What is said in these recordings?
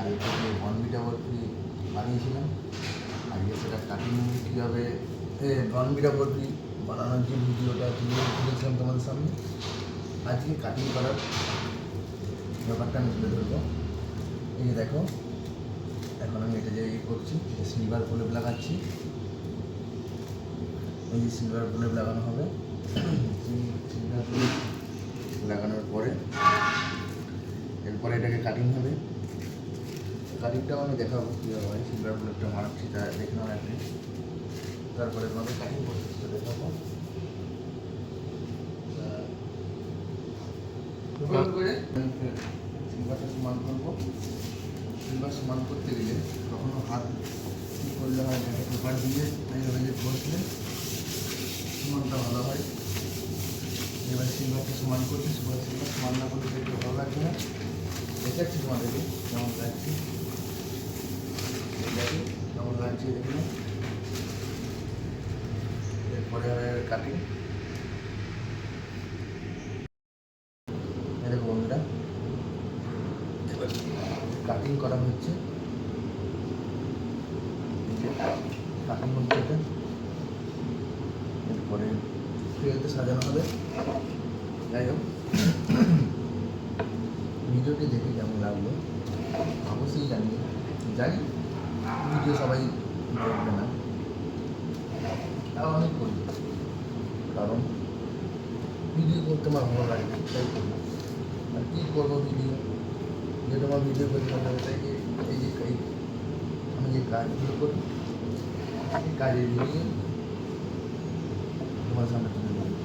কালকে যে বনবিটা বরফি বানিয়েছিলাম, আজকে সেটা কাটিং কীভাবে বনবিটা বরফি বানানোর যে ভিডিওটা তুলেছিলাম তোমাদের সামনে, আজকে কাটিং করার ব্যাপারটা আমি তুলে ধরবো। এই যে দেখো, এখন আমি এটা যে করছি, সিলভার প্রলেপ লাগাচ্ছি। এই যে সিলভার প্রলেপ লাগানো হবে। সিলভার প্রলেপ লাগানোর পরে এরপরে এটাকে কাটিং হবে। কাটিংটাও আমি দেখাবো কীভাবে হয়। সিলভার প্রলেপটা মারাচ্ছি, তা দেখে নাও আপনি। তারপরে তোমাদের কাটিং করতে দেখাবো। করে সিলভারটা সমান করবো। সিলভার সমান করতে গেলে কখনো হাত কী করলে হয়, একটা পেপার দিয়ে এইভাবে যে ঘষলে সমানটা ভালো হয়। এবার সিলভারটা সমান করছি, সিলভার সমান না করলে দেখতে ভালো লাগবে না। দেখাচ্ছি তোমাদেরকে কেমন লাগছে, দেখি কেমন লাগছে দেখুন। এরপরে কাটিং দেখো বন্ধুরা, এবার কাটিং করা হচ্ছে। কাটিং হচ্ছে এটা, এরপরে ট্রেতে সাজানো হবে। যাই হোক, ভিডিওটি দেখে কেমন লাগলো অবশ্যই জানিয়ে। জানি ভিডিও সবাই দেখবে না, তাও আমি করি, কারণ ভিডিও করতে আমার ভালো লাগে, তাই করি। আর কী করবো, ভিডিও যে তোমার ভিডিও করতে ভালো লাগে, তাই এই যে আমি যে কাজগুলো করি, এই কাজের ভিডিও তোমার সামনে তুলে ধরি।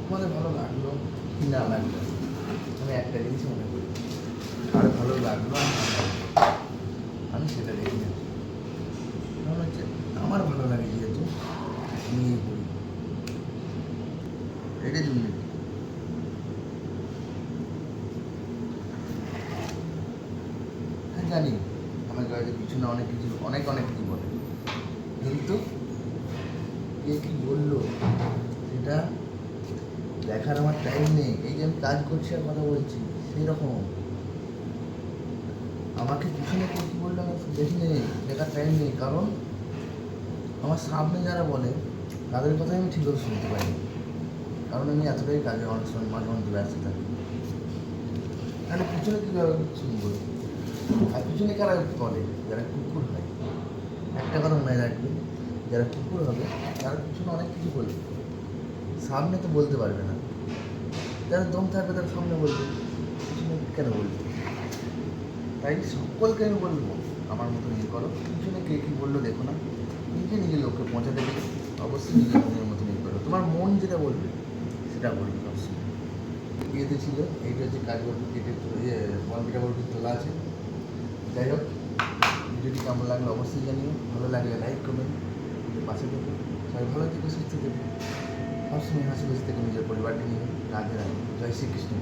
তোমাদের ভালো লাগলো কি না লাগলো, আমি একটা জিনিস মনে করি, আর ভালো লাগলো আমি সেটা দেখি না। কারণ হচ্ছে আমার ভালো লাগে, যেহেতু নিয়ে করি। এটাই 2 মিনিট। হ্যাঁ জানি আমার কাছে পিছনে অনেক কিছু অনেক কিছু বলে, কিন্তু কে কী বললো সেটা দেখার আমার টাইম নেই। এই যে আমি কাজ করছি আর কথা বলছি, সেই রকম আমাকে পিছনে কে কী বললো আমি দেখি নেই, দেখার টাইম নেই। কারণ আমার সামনে যারা বলে তাদের কথাই আমি ঠিকভাবে শুনতে পাইনি, কারণ আমি এতটাই কাজে অনেক সময় মাঝে মধ্যে ব্যস্ত থাকি। তাহলে পিছনে কীভাবে শুনবো? আর পিছনে কারা বলে? যারা কুকুর হয়। একটা কথা মনে রাখবে, যারা কুকুর হবে তারা পিছনে অনেক কিছু বলবে, সামনে তো বলতে পারবে না। যারা দম থাকবে তারা সামনে বলবে, পিছনে কেন বলবে? তাই সকলকে আমি বলবো, আমার মতো ইয়ে করো। পিছনে কে কী বললো দেখো না, নিজের লক্ষ্যে পৌঁছাতে গেলে অবশ্যই নিজের মনের মতো ইয়ে করো। তোমার মন যেটা বলবে সেটা বলবে সবসময়। ইয়েতে ছিল, এইটা হচ্ছে কাজ বলতে কেটে বনবিটা বলতে তোলা আছে। যাই হোক, ভিডিওটি কেমন লাগলো অবশ্যই জানিও। ভালো লাগলে লাইক করবেন, নিজের পাশে দেখুন। সবাই ভালো থেকে সুস্থ দেখুন, সবসময় হাসি খুশি থেকে নিজের পরিবারকে নিয়ে। রাধে রাধে, জয় শ্রীকৃষ্ণ।